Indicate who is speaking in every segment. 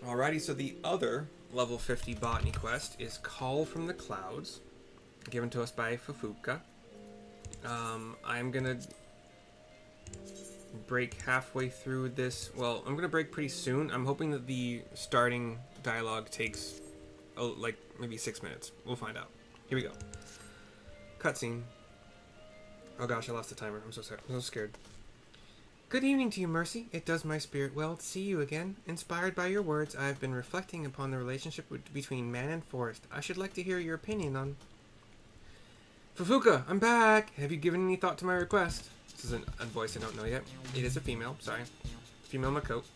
Speaker 1: Alrighty, so the other level 50 botany quest is Call from the Clouds, given to us by Fufucha. I'm gonna break halfway through this. Well, I'm gonna break pretty soon. I'm hoping that the starting dialogue takes, like, maybe 6 minutes. We'll find out. Here we go. Cutscene. Oh gosh, I lost the timer. I'm so scared. Good evening to you, Mercy. It does my spirit well to see you again. Inspired by your words, I have been reflecting upon the relationship between man and forest. I should like to hear your opinion on... Fufucha, I'm back! Have you given any thought to my request? This is a voice I don't know yet. It is a female, sorry. Female Makote.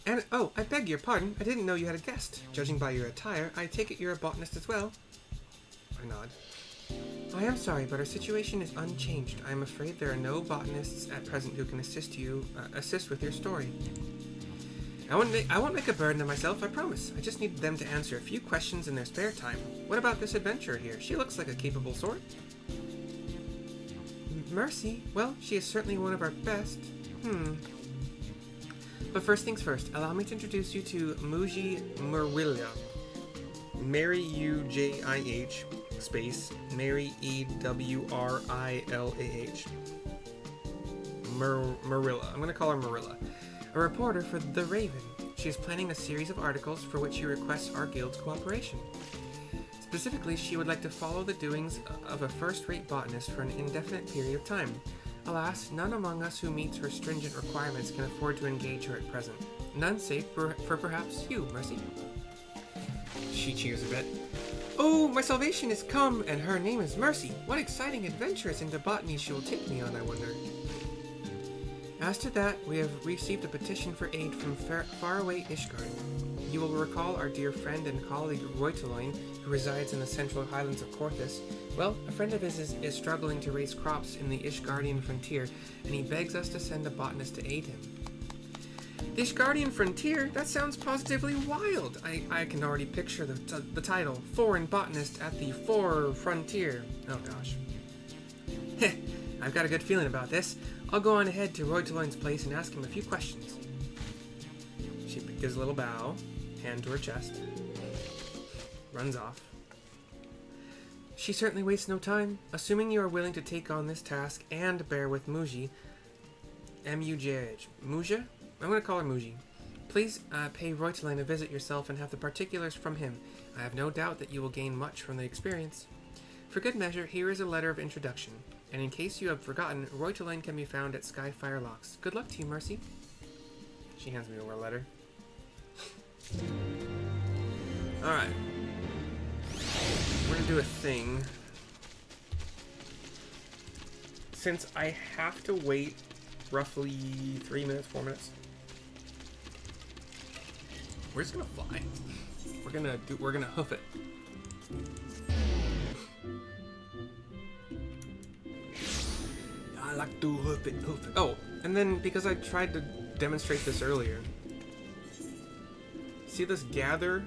Speaker 1: And, oh, I beg your pardon. I didn't know you had a guest. Judging by your attire, I take it you're a botanist as well. I nod. I am sorry, but our situation is unchanged. I am afraid there are no botanists at present who can assist with your story. I won't make a burden of myself, I promise. I just need them to answer a few questions in their spare time. What about this adventurer here? She looks like a capable sort. Mercy? Well, she is certainly one of our best. But first things first, allow me to introduce you to Muji Murwila. Mary U-J-I-H space Mary E-W-R-I-L-A-H. Marilla. I'm going to call her Marilla. A reporter for The Raven. She is planning a series of articles for which she requests our guild's cooperation. Specifically, she would like to follow the doings of a first-rate botanist for an indefinite period of time. Alas, none among us who meets her stringent requirements can afford to engage her at present. None save for perhaps you, Mercy. She cheers a bit. Oh, my salvation is come, and her name is Mercy. What exciting adventures into botany she will take me on, I wonder. As to that, we have received a petition for aid from faraway Ishgard. You will recall our dear friend and colleague Reuteloin, who resides in the central highlands of Korthus. Well, a friend of his is struggling to raise crops in the Ishgardian frontier, and he begs us to send a botanist to aid him. The Ishgardian frontier? That sounds positively wild. I can already picture the title, Foreign Botanist at the Frontier. Oh gosh. Heh, I've got a good feeling about this. I'll go on ahead to Reuteloin's place and ask him a few questions. She gives a little bow, hand to her chest, runs off. She certainly wastes no time. Assuming you are willing to take on this task and bear with Muji, M-U-J-H, Muja? I'm going to call her Muji. Please pay Reuteloin a visit yourself and have the particulars from him. I have no doubt that you will gain much from the experience. For good measure, here is a letter of introduction. And in case you have forgotten, Reuteloin can be found at Skyfire Locks. Good luck to you, Mercy. She hands me over a letter. Alright. We're going to do a thing. Since I have to wait roughly 3 minutes, 4 minutes, we're just gonna fly. We're gonna hoof it. I like to hoof it, hoof it. Oh, and then because I tried to demonstrate this earlier, see this gather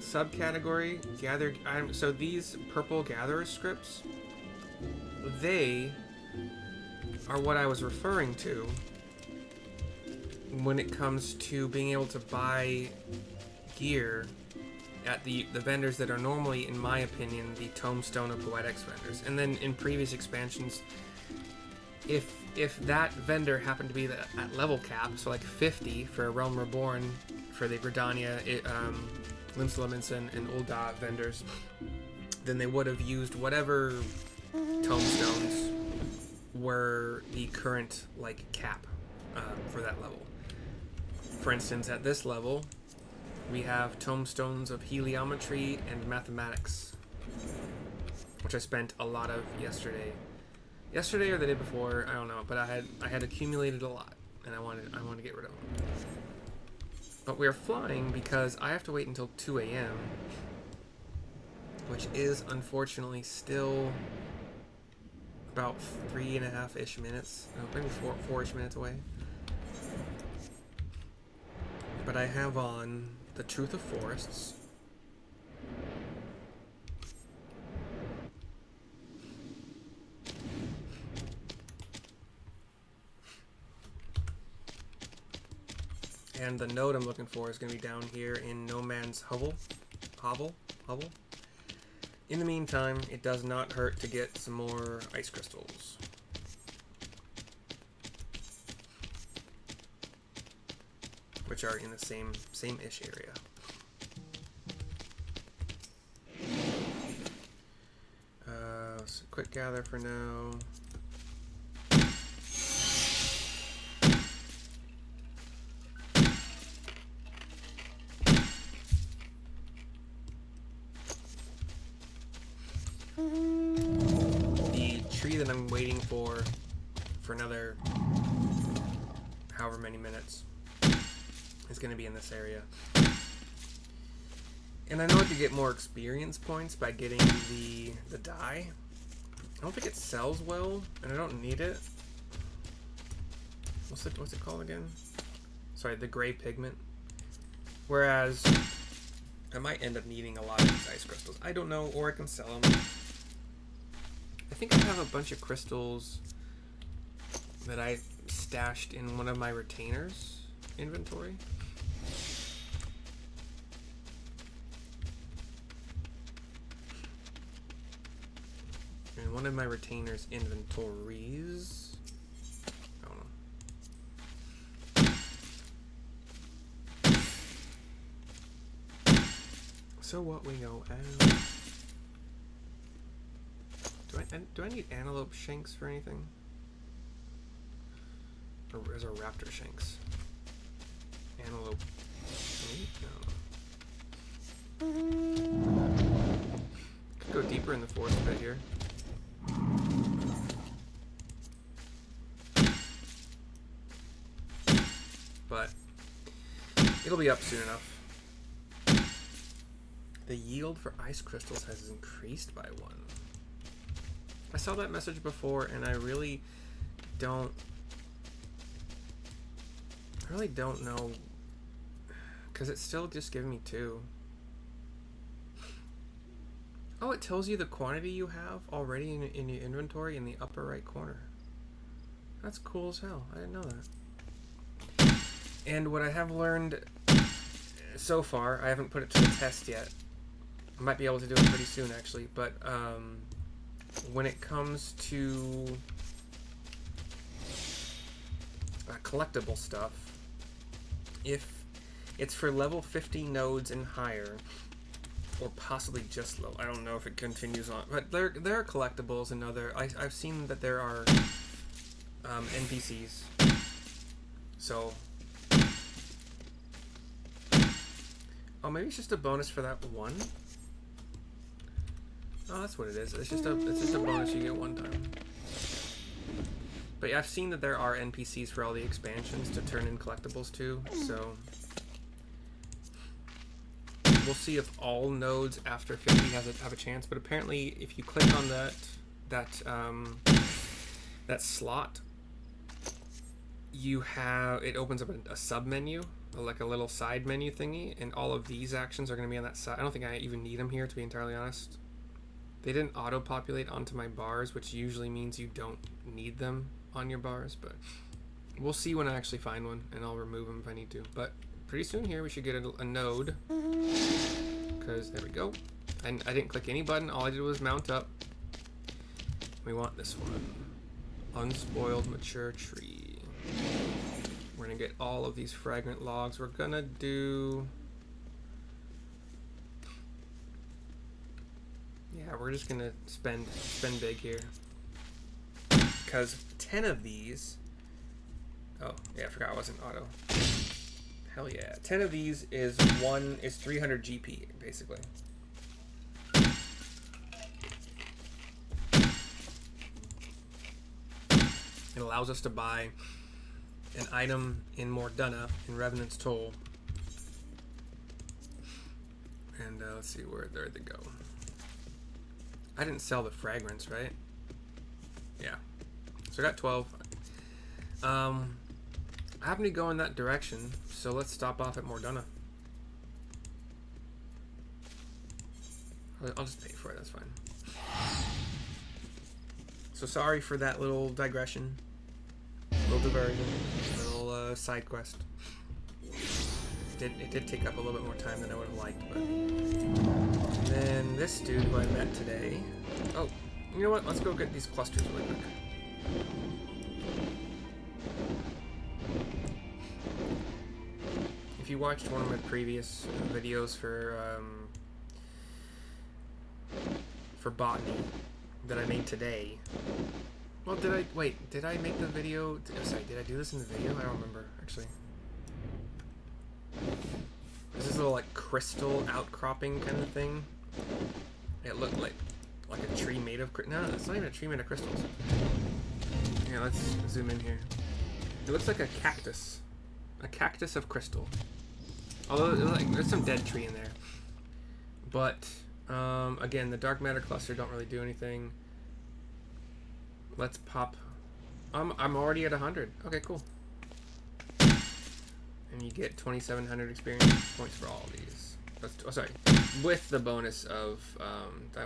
Speaker 1: subcategory? Gather. So these purple gatherer scripts, they are what I was referring to when it comes to being able to buy gear at the vendors that are normally, in my opinion, the Tombstone of Poetics vendors. And then in previous expansions, if that vendor happened to be at level cap, so like 50 for Realm Reborn, for the Gridania, Limsalaminson, and Ul'dah vendors, then they would have used whatever tombstones were the current like cap for that level. For instance, at this level, we have tombstones of heliometry and mathematics, which I spent a lot of yesterday or the day before, I don't know, but I had accumulated a lot, and I wanted to get rid of them. But we're flying because I have to wait until 2 a.m., which is unfortunately still about 3.5-ish minutes, maybe 4-ish minutes away. But I have on the Truth of Forests. And the node I'm looking for is going to be down here in No Man's Hovel. In the meantime, it does not hurt to get some more ice crystals. Which are in the same-ish area. So quick gather for now. The tree that I'm waiting for another however many minutes is going to be in this area. And I know I could get more experience points by getting the dye. I don't think it sells well, and I don't need it. What's it called again? Sorry, the gray pigment. Whereas I might end up needing a lot of these ice crystals. I don't know, or I can sell them. I think I have a bunch of crystals that I stashed in one of my retainers inventory. In one of my retainers inventories. I don't know. So what we go out. Do I need antelope shanks for anything? Or is there raptor shanks? Antelope meat? No. Could go deeper in the forest a bit here. But it'll be up soon enough. The yield for ice crystals has increased by 1. I saw that message before, and I really don't know, because it's still just giving me 2. Oh, it tells you the quantity you have already in your inventory in the upper right corner. That's cool as hell. I didn't know that. And what I have learned so far, I haven't put it to the test yet. I might be able to do it pretty soon, actually, but when it comes to collectible stuff, if it's for level 50 nodes and higher, or possibly just low, I don't know if it continues on, but there are collectibles and other. I've seen that there are NPCs. So, oh, maybe it's just a bonus for that one. Oh, that's what it is. It's just a bonus you get one time. But yeah, I've seen that there are NPCs for all the expansions to turn in collectibles too, so we'll see if all nodes after 50 have a chance. But apparently, if you click on that slot, it opens up a sub menu, like a little side menu thingy, and all of these actions are going to be on that side. I don't think I even need them here, to be entirely honest. They didn't auto-populate onto my bars, which usually means you don't need them on your bars, but we'll see when I actually find one, and I'll remove them if I need to. But pretty soon here we should get a node, because there we go. And I didn't click any button, all I did was mount up. We want this one. Unspoiled mature tree. We're gonna get all of these fragrant logs. We're gonna do... yeah, we're just gonna spend big here. Because 10 of these... oh, yeah, I forgot I wasn't auto. Hell yeah. 10 of these is 300 GP, basically. It allows us to buy an item in Mordunna in Revenant's Toll. And let's see where they go. I didn't sell the fragrance, right? Yeah. So I got 12. I happen to go in that direction, so let's stop off at Mordunna. I'll just pay for it, that's fine. So sorry for that little digression. Little diversion. Little side quest. It did take up a little bit more time than I would have liked, but... And then this dude who I met today... Oh, you know what? Let's go get these clusters really quick. If you watched one of my previous videos for Botany that I made today... Well, did I make the video? Sorry, did I do this in the video? I don't remember, actually. This is a little, like, crystal outcropping kind of thing. It looked like a tree made of... No, it's not even a tree made of crystals. Yeah, let's zoom in here. It looks like a cactus. A cactus of crystal. Although, like, there's some dead tree in there. But, again, the dark matter cluster don't really do anything. Let's pop. I'm already at 100. Okay, cool. And you get 2,700 experience points for all of these. That's, oh, sorry, with the bonus of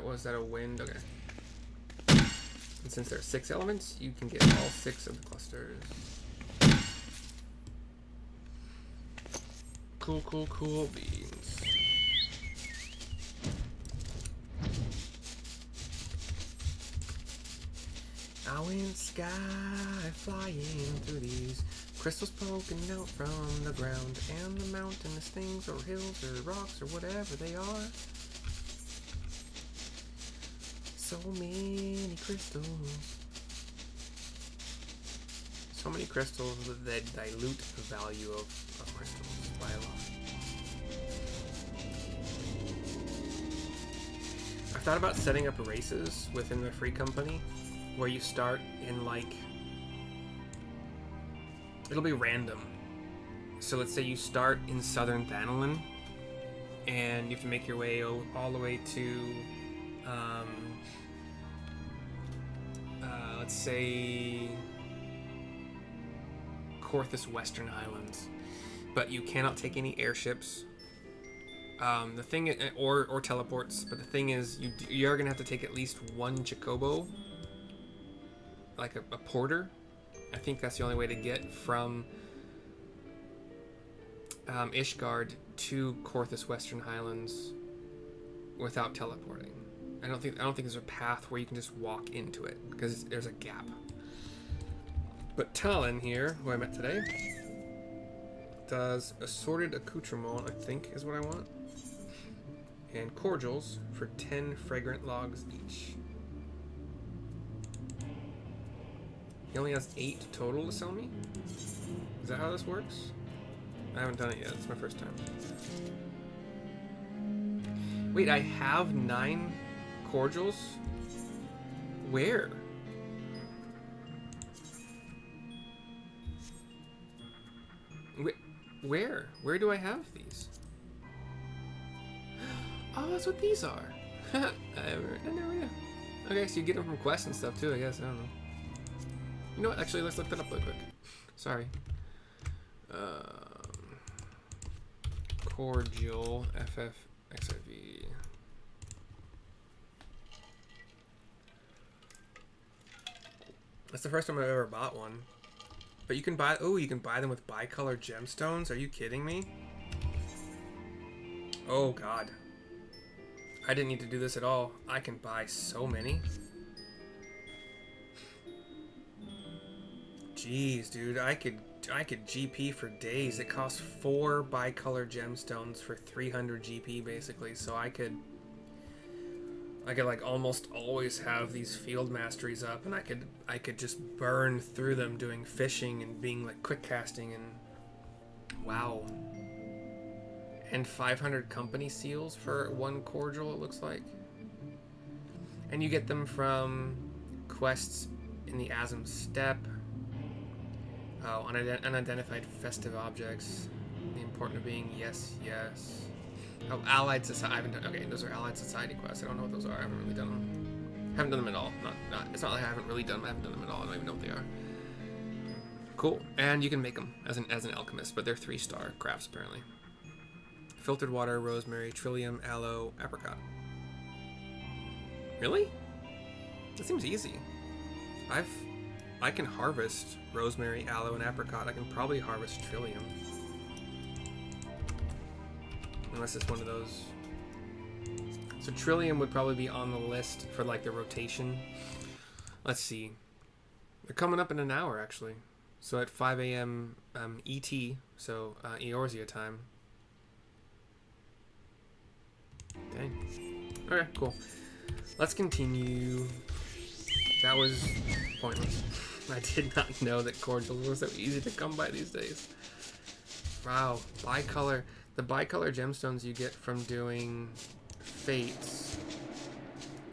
Speaker 1: was that a wind? Okay. And since there are 6 elements, you can get all 6 of the clusters. Cool beans. I went sky flying through these crystals poking out from the ground, and the mountainous things or hills or rocks or whatever they are. So many crystals. So many crystals that dilute the value of crystals by a lot. I've thought about setting up races within the free company where you start in, like, it'll be random. So let's say you start in southern Thanalan and you have to make your way all the way to let's say Korthus Western Highlands, but you cannot take any airships. The thing, or teleports, but the thing is, you are gonna have to take at least one Chocobo, like a porter. I think that's the only way to get from Ishgard to Korthus Western Highlands without teleporting. I don't think there's a path where you can just walk into it because there's a gap. But Talon here, who I met today, does assorted accoutrement, I think is what I want, and cordials for 10 fragrant logs each. He only has 8 total to sell me? Is that how this works? I haven't done it yet. It's my first time. Wait, I have 9 cordials? Where? Where? Where do I have these? Oh, that's what these are. I never knew. Okay, so you get them from quests and stuff too, I guess. I don't know. You know what? Actually, let's look that up really quick. Sorry. Cordial FFXIV. That's the first time I've ever bought one. But you can buy. Oh, you can buy them with bicolor gemstones. Are you kidding me? Oh God. I didn't need to do this at all. I can buy so many. Jeez, dude, I could GP for days. It costs 4 bicolor gemstones for 300 GP basically, so I could like almost always have these field masteries up, and I could just burn through them doing fishing and being like quick casting, and wow. And 500 company seals for 1 cordial, it looks like. And you get them from quests in the Azim Steppe. Oh, unidentified festive objects. The important of being yes. Oh, allied society. I haven't done. Okay, those are allied society quests. I don't know what those are. I haven't really done them. Haven't done them at all. It's not like I haven't really done them. I haven't done them at all. I don't even know what they are. Cool. And you can make them as an alchemist, but they're 3-star crafts apparently. Filtered water, rosemary, trillium, aloe, apricot. Really? That seems easy. I can harvest rosemary, aloe, and apricot. I can probably harvest trillium. Unless it's one of those. So Trillium would probably be on the list for like the rotation. Let's see. They're coming up in an hour actually. So at 5 a.m. ET, so Eorzea time. Dang. Okay, cool. Let's continue. That was pointless. I did not know that cordials were so easy to come by these days. Wow, bicolor. The bicolor gemstones you get from doing fates,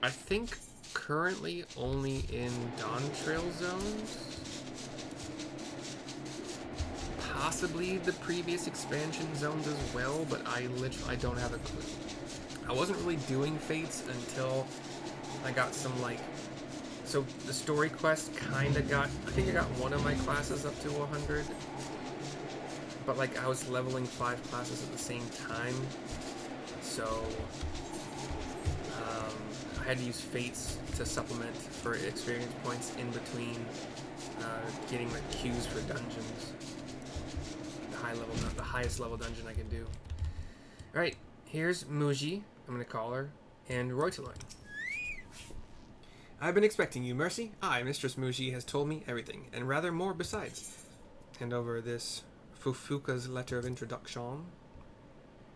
Speaker 1: I think currently only in Dawn Trail zones. Possibly the previous expansion zones as well, but I don't have a clue. I wasn't really doing fates until I got some like, so the story quest kind of got, I think I got one of my classes up to 100, but like I was leveling 5 classes at the same time, so I had to use fates to supplement for experience points in between getting like queues for dungeons. The highest level dungeon I can do. Alright, here's Muji, I'm gonna call her, and Roytaline. I've been expecting you, Mercy. Mistress Muji has told me everything, and rather more besides. Hand over this Fufucha's letter of introduction.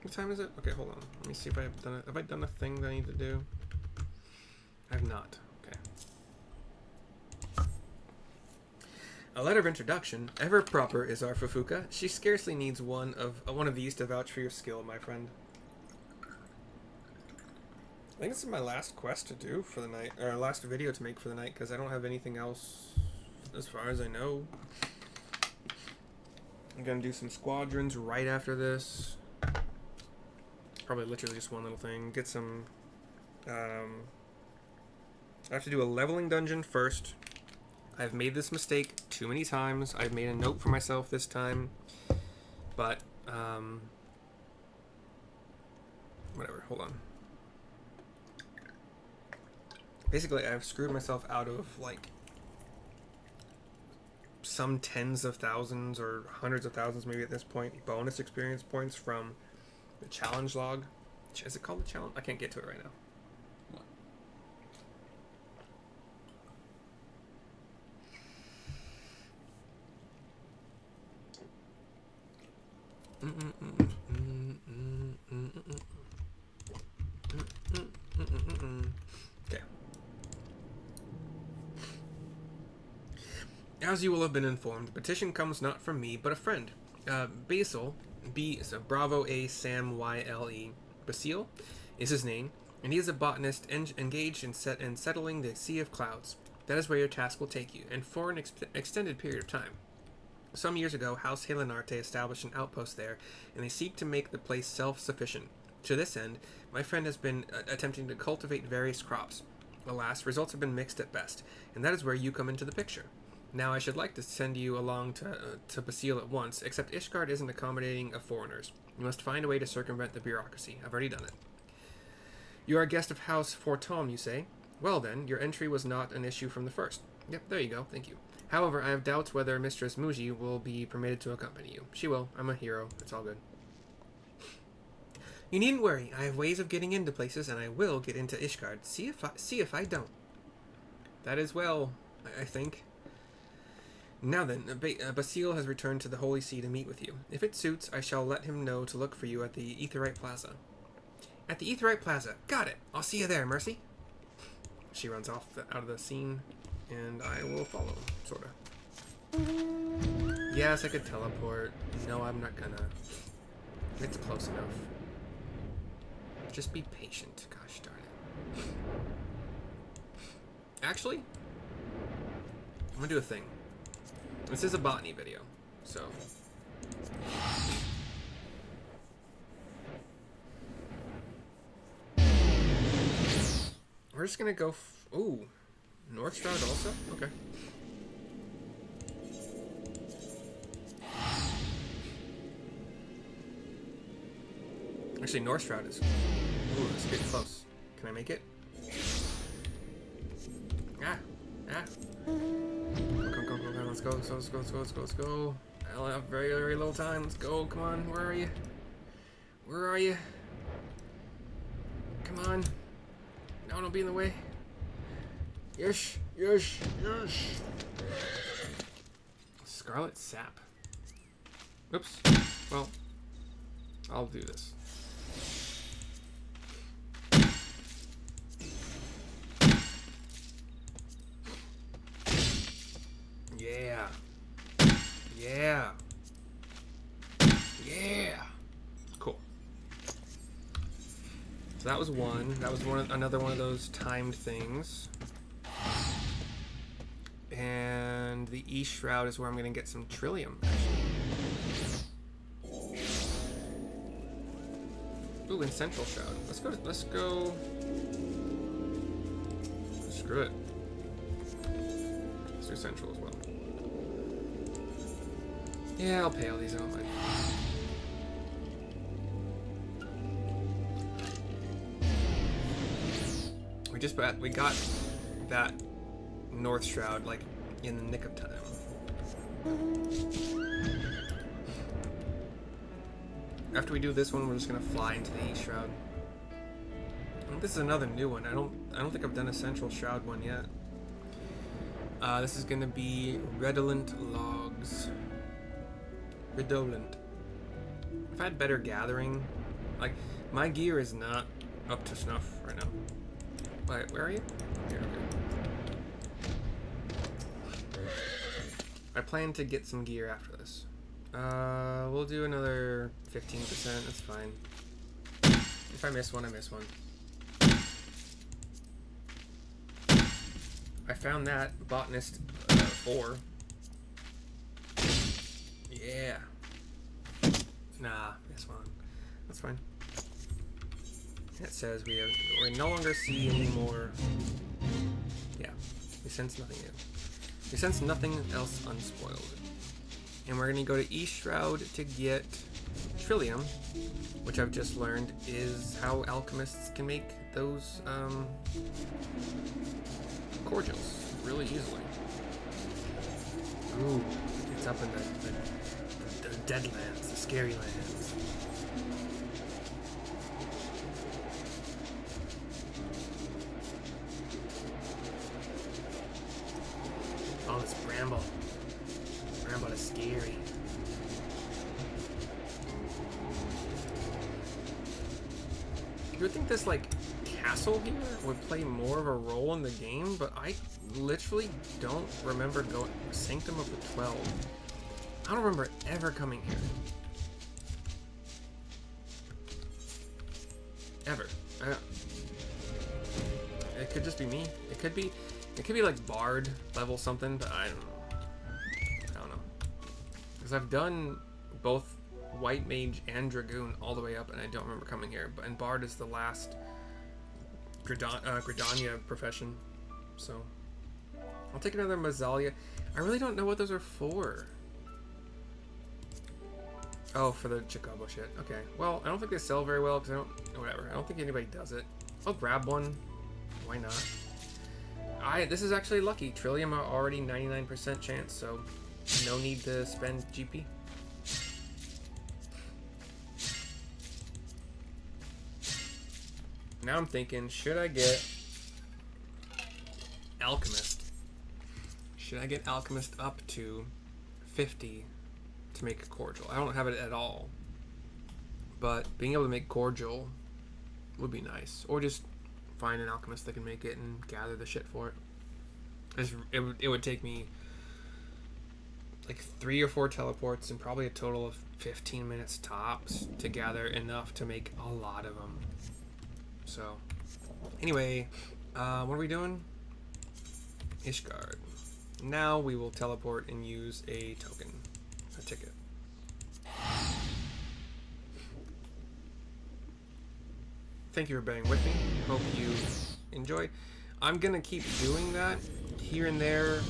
Speaker 1: What time is it? Okay, hold on. Let me see if I've done it. Have I done a thing that I need to do? I have not. Okay. A letter of introduction. Ever proper is our Fufucha. She scarcely needs one of these to vouch for your skill, my friend. I think this is my last quest to do for the night, or last video to make for the night, because I don't have anything else as far as I know. I'm gonna do some squadrons right after this. Probably literally just one little thing. Get some. I have to do a leveling dungeon first. I've made this mistake too many times. I've made a note for myself this time, but whatever. Hold on. Basically, I've screwed myself out of like some tens of thousands or hundreds of thousands, maybe at this point, bonus experience points from the challenge log. Is it called the challenge? I can't get to it right now. Okay. As you will have been informed, the petition comes not from me, but a friend. Basil, so Bravo A Sam YLE, Basile is his name, and he is a botanist engaged in settling the Sea of Clouds. That is where your task will take you, and for an extended period of time. Some years ago, House Helenarte established an outpost there, and they seek to make the place self-sufficient. To this end, my friend has been attempting to cultivate various crops. Alas, results have been mixed at best, and that is where you come into the picture. Now, I should like to send you along to Basile at once, except Ishgard isn't accommodating of foreigners. You must find a way to circumvent the bureaucracy. I've already done it. You are a guest of House Fortom, you say? Well then, your entry was not an issue from the first. Yep, there you go, thank you. However, I have doubts whether Mistress Muji will be permitted to accompany you. She will. I'm a hero. It's all good. You needn't worry. I have ways of getting into places, and I will get into Ishgard. See if I don't. That is well, I think. Now then, Basile has returned to the Holy See to meet with you. If it suits, I shall let him know to look for you at the Aetheryte Plaza. At the Aetheryte Plaza. Got it. I'll see you there, Mercy. She runs off out of the scene, and I will follow, sort of. Yes, I could teleport. No, I'm not gonna. It's close enough. Just be patient. Gosh darn it. Actually, I'm gonna do a thing. This is a botany video, so. We're just gonna go. Ooh, Northstroud also? Okay. Actually, Northstroud is. Ooh, let's get close. Can I make it? Ah! Come, let's go. I only have very, very little time. Let's go, come on, where are you? Come on. No, don't be in the way. Yes, yes, yes. Scarlet Sap. Oops. Well, I'll do this. Yeah. Yeah. Yeah. Cool. So that was one. That was another one of those timed things. And the East Shroud is where I'm going to get some Trillium, actually. Ooh, and Central Shroud. Let's go. Screw it. Let's do Central as well. Yeah, I'll pay all these, I don't mind. We got that North Shroud, like, in the nick of time. After we do this one, we're just gonna fly into the East Shroud. I think this is another new one. I don't think I've done a Central Shroud one yet. This is gonna be Redolent Logs. Redolent. If I had better gathering, like, my gear is not up to snuff right now. Wait, where are you? Here, okay. I plan to get some gear after this. We'll do another 15%, that's fine. If I miss one, I miss one. I found that Botanist 4. Yeah. Nah, miss one. That's fine. It says we no longer see any more. Yeah, we sense nothing new. We sense nothing else unspoiled. And we're gonna go to East Shroud to get Trillium, which I've just learned is how alchemists can make those cordials really easily. Ooh, it's up in the Deadlands, the scary lands. Oh, this bramble. Bramble is scary. You would think this, like, castle here would play more of a role in the game, but I literally don't remember going Sanctum of the 12. I don't remember ever coming here. Ever. It could just be me. It could be like Bard level something, but I don't know. Because I've done both White Mage and Dragoon all the way up, and I don't remember coming here. And Bard is the last Gridania profession, so I'll take another Mazzalia. I really don't know what those are for. Oh, for the Chocobo shit. Okay. Well, I don't think they sell very well because whatever. I don't think anybody does it. I'll grab one. Why not? This is actually lucky. Trillium are already 99% chance, so no need to spend GP. Now I'm thinking, should I get Alchemist? Should I get Alchemist up to 50 to make a cordial? I don't have it at all, but being able to make cordial would be nice. Or just find an alchemist that can make it and gather the shit for it. It would take me like 3 or 4 teleports and probably a total of 15 minutes tops to gather enough to make a lot of them. So, anyway, what are we doing? Ishgard. Now we will teleport and use a token, a ticket. Thank you for bearing with me. Hope you enjoy. I'm gonna keep doing that here and there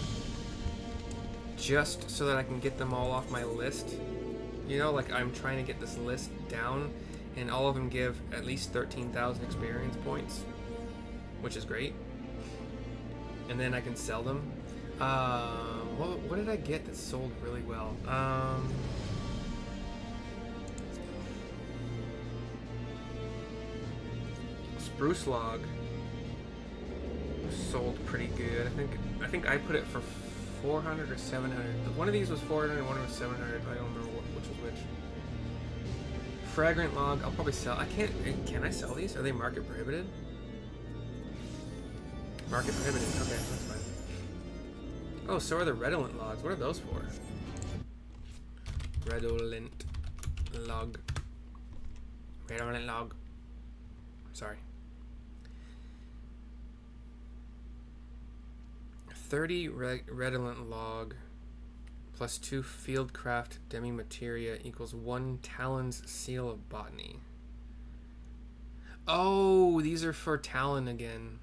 Speaker 1: just so that I can get them all off my list. You know, like I'm trying to get this list down, and all of them give at least 13,000 experience points, which is great. And then I can sell them. What did I get that sold really well? spruce log sold pretty good. I think I put it for 400 or 700. One of these was 400 and one was 700. I don't remember which was which. Fragrant log, I'll probably sell. Can I sell these? Are they market prohibited? Market prohibited. Okay, that's fine. Oh, so are the redolent logs. What are those for? Redolent log. Redolent log. Sorry. 30 redolent log plus 2 fieldcraft demi-materia equals 1 Talon's seal of botany. Oh, these are for Talon again.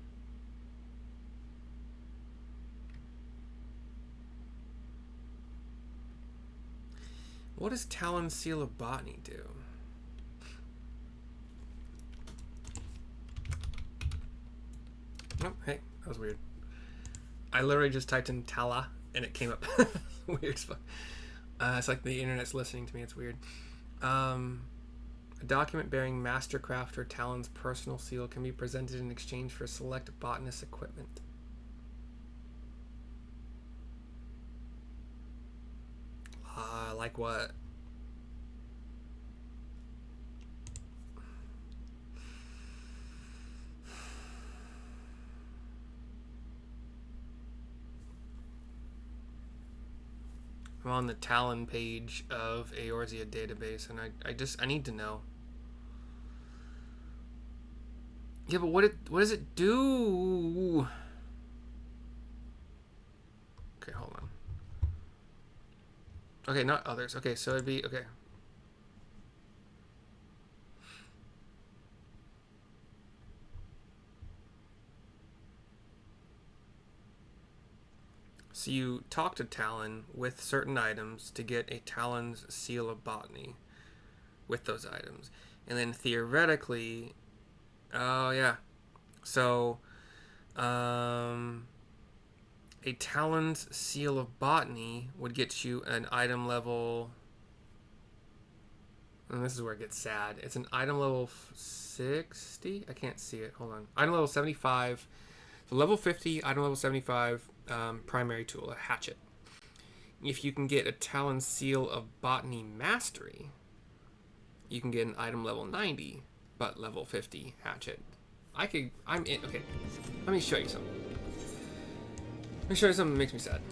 Speaker 1: What does Talon's seal of botany do? Oh, hey, that was weird. I literally just typed in Tala and it came up. Weird as fuck. It's like the internet's listening to me. It's weird. A document bearing Mastercraft or Talon's personal seal can be presented in exchange for select botanist equipment. Like what? I'm on the Talon page of Eorzea database, and I need to know. Yeah, but what does it do? Okay, hold on. Okay, not others. Okay, so it'd be okay. So you talk to Talon with certain items to get a Talon's seal of botany with those items. And then theoretically, oh yeah. So a Talon's seal of botany would get you an item level, and this is where it gets sad. It's an item level 60. I can't see it. Hold on. Item level 75. So level 50, item level 75. Primary tool, a hatchet. If you can get a Talon seal of botany mastery, you can get an item level 90, but level 50 hatchet. Okay, let me show you something. Let me show you something that makes me sad.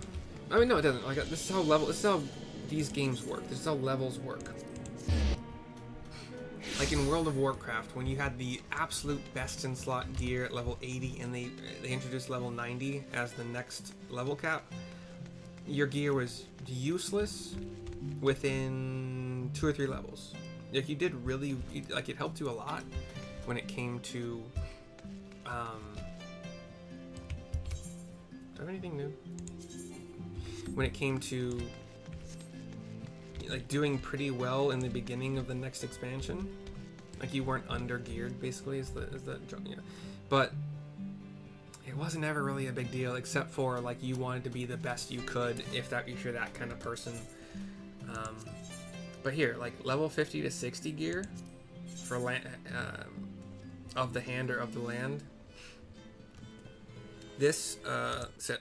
Speaker 1: I mean, no, it doesn't. Like, this is how these games work. This is how levels work. Like in World of Warcraft, when you had the absolute best in slot gear at level 80 and they introduced level 90 as the next level cap, your gear was useless within 2 or 3 levels. Like you did really, like it helped you a lot when it came to, do I have anything new? When it came to like doing pretty well in the beginning of the next expansion. Like you weren't under geared, basically, is the yeah. But it wasn't ever really a big deal, except for like you wanted to be the best you could if you're that kind of person. But here, like level 50 to 60 gear for of the hand or of the land. This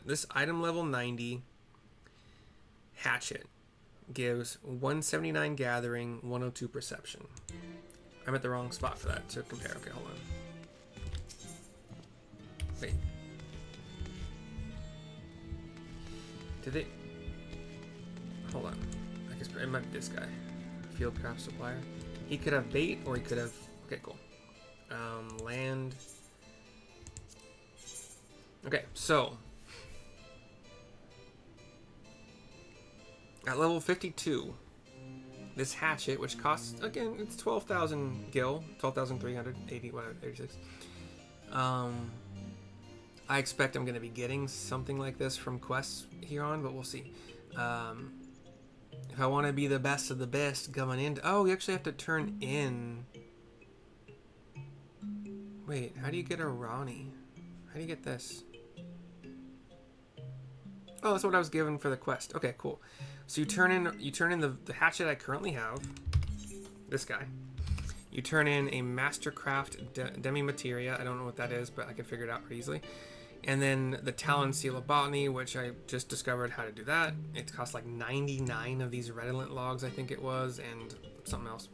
Speaker 1: this item level 90 hatchet gives 179 gathering, 102 perception. I'm at the wrong spot for that to compare. Okay, hold on. Wait. Did they... Hold on. I guess it might be this guy. Fieldcraft supplier. He could have bait or he could have... Okay, cool. Land. Okay, so... At level 52... This hatchet, which costs, again, it's 12,000 gil, 12,380, whatever, 86. I expect I'm going to be getting something like this from quests here on, but we'll see. If I want to be the best of the best going into... Oh, you actually have to turn in... Wait, how do you get a Ronnie? How do you get this? Oh, that's what I was given for the quest. Okay, cool. So you turn in the hatchet I currently have, this guy. You turn in a Mastercraft Demi-Materia. I don't know what that is, but I can figure it out pretty easily. And then the Talon Seal of Botany, which I just discovered how to do that. It costs like 99 of these redolent logs, I think it was, and something else.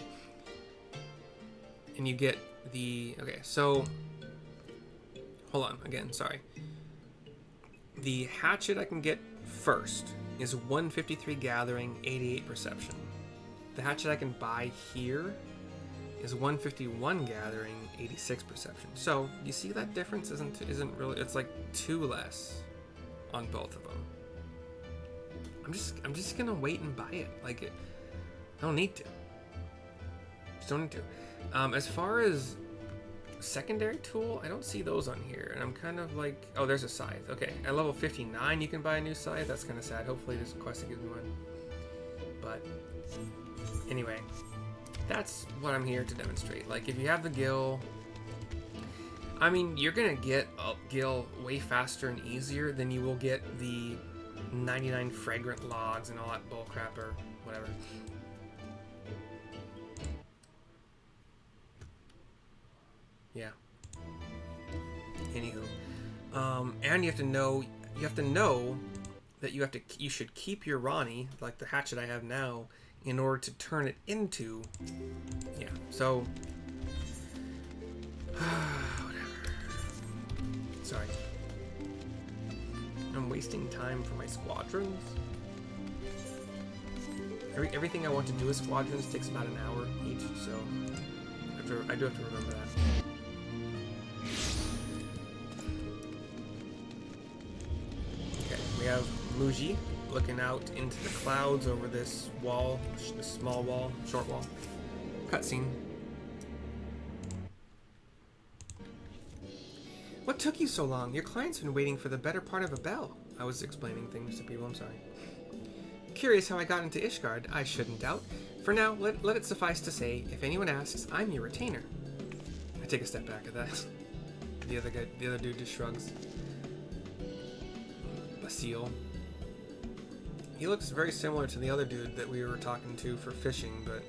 Speaker 1: And you get the... Okay, so... Hold on, again, sorry. The hatchet I can get first is 153 Gathering, 88 Perception. The hatchet I can buy here is 151 Gathering, 86 Perception. So you see that difference isn't really. It's like 2 less on both of them. I'm just gonna wait and buy it. Like I don't need to. Just don't need to. As far as secondary tool, I don't see those on here, and I'm kind of like, oh, there's a scythe. Okay, at level 59 you can buy a new scythe. That's kind of sad. Hopefully there's a quest that gives me one. But anyway, that's what I'm here to demonstrate. Like, if you have the gill, I mean, you're gonna get a gill way faster and easier than you will get the 99 fragrant logs and all that bullcrap or whatever. Yeah. Anywho, and you have to know that you should keep your Ronnie, like the hatchet I have now, in order to turn it into, yeah. So, whatever. Sorry, I'm wasting time for my squadrons. Everything I want to do with squadrons takes about an hour each, so I do have to remember that. We have Muji looking out into the clouds over this wall, this small wall, short wall. Cutscene. What took you so long? Your client's been waiting for the better part of a bell. I was explaining things to people, I'm sorry. Curious how I got into Ishgard? I shouldn't doubt. For now, let it suffice to say, if anyone asks, I'm your retainer. I take a step back at that. The other dude just shrugs. Seal. He looks very similar to the other dude that we were talking to for fishing, but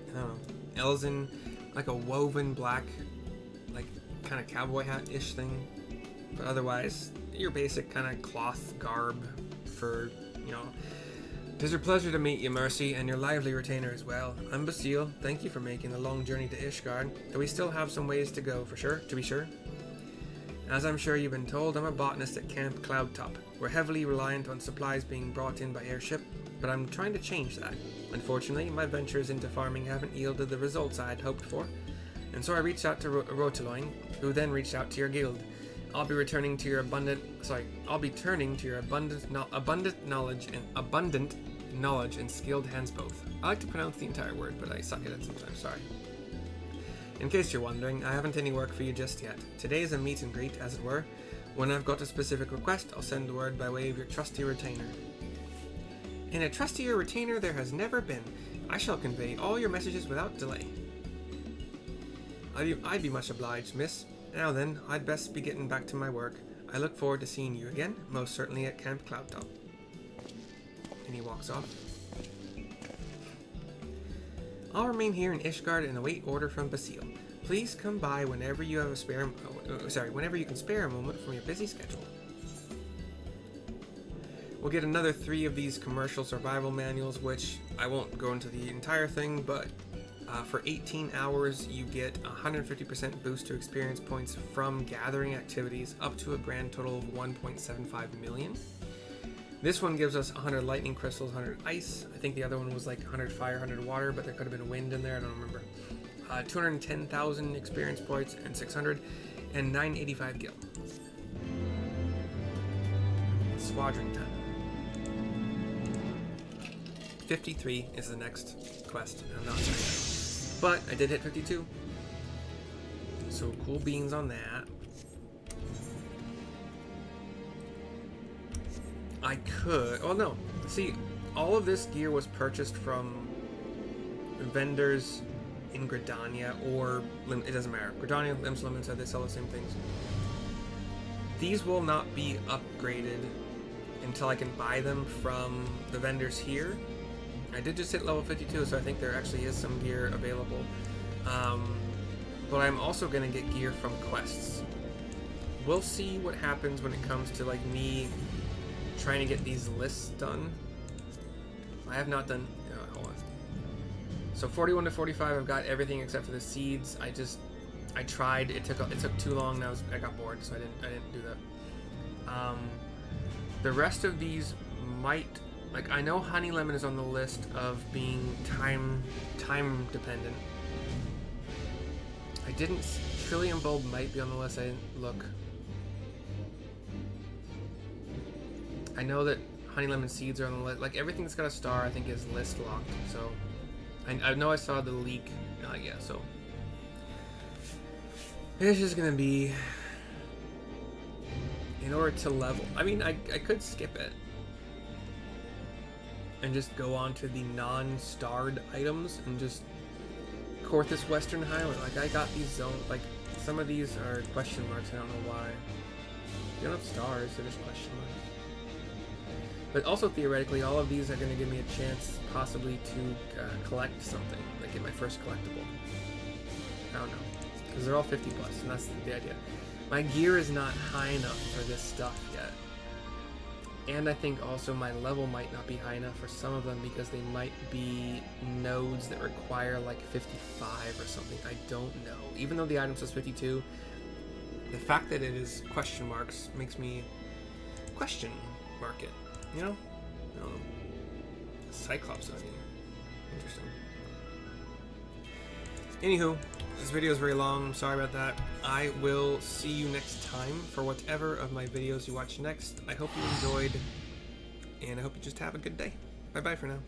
Speaker 1: I don't know. Elzen, like a woven black, like kind of cowboy hat-ish thing, but otherwise your basic kind of cloth garb for, you know. 'Tis a pleasure to meet you, Mercy, and your lively retainer as well. I'm Basile. Thank you for making the long journey to Ishgard, though we still have some ways to go, to be sure. As I'm sure you've been told, I'm a botanist at Camp Cloudtop. We're heavily reliant on supplies being brought in by airship, but I'm trying to change that. Unfortunately, my ventures into farming haven't yielded the results I had hoped for, and so I reached out to Roteloin, who then reached out to your guild. I'll be turning to your abundant knowledge and skilled hands both. I like to pronounce the entire word, but I suck at it sometimes, sorry. In case you're wondering, I haven't any work for you just yet. Today is a meet and greet, as it were. When I've got a specific request, I'll send word by way of your trusty retainer. And a trustier retainer there has never been. I shall convey all your messages without delay. I'd be much obliged, miss. Now then, I'd best be getting back to my work. I look forward to seeing you again, most certainly at Camp Cloudtop. And he walks off. I'll remain here in Ishgard and await order from Basile. Please come by whenever you have whenever you can spare a moment from your busy schedule. We'll get another 3 of these commercial survival manuals, which I won't go into the entire thing, but for 18 hours you get 150% boost to experience points from gathering activities up to a grand total of 1.75 million. This one gives us 100 lightning crystals, 100 ice. I think the other one was like 100 fire, 100 water, but there could have been wind in there, I don't remember. 210,000 experience points and 600 and 985 gil. Squadron time. 53 is the next quest. I'm not sure, but I did hit 52. So cool beans on that. I could. Oh no. See, all of this gear was purchased from vendors in Gridania, or it doesn't matter. Gridania, Limbs, Limits, they sell the same things. These will not be upgraded until I can buy them from the vendors here. I did just hit level 52, so I think there actually is some gear available. But I'm also gonna get gear from quests. We'll see what happens when it comes to like me trying to get these lists done. I have not done. Hold on. So 41 to 45, I've got everything except for the seeds. I tried. It took too long. And I got bored, so I didn't do that. The rest of these might, like, I know honey lemon is on the list of being time dependent. I didn't. Trillium bulb might be on the list. I didn't look. I know that honey lemon seeds are on the list. Like, everything that's got a star, I think, is list locked. So I know I saw the leak. Yeah. So it's just gonna be, in order to level. I mean, I could skip it and just go on to the non-starred items and just Corthus Western Highland. Like, I got these zones. Like, some of these are question marks. I don't know why. They don't have stars. They're just question marks. But also, theoretically, all of these are going to give me a chance, possibly, to collect something. Like, get my first collectible. I don't know. Because they're all 50 plus, and that's the idea. My gear is not high enough for this stuff yet. And I think also my level might not be high enough for some of them because they might be nodes that require like 55 or something. I don't know. Even though the item says 52, the fact that it is question marks makes me question mark it. You know? I don't know. Cyclops onion. Interesting. Anywho, this video is very long. I'm sorry about that. I will see you next time for whatever of my videos you watch next. I hope you enjoyed, and I hope you just have a good day. Bye-bye for now.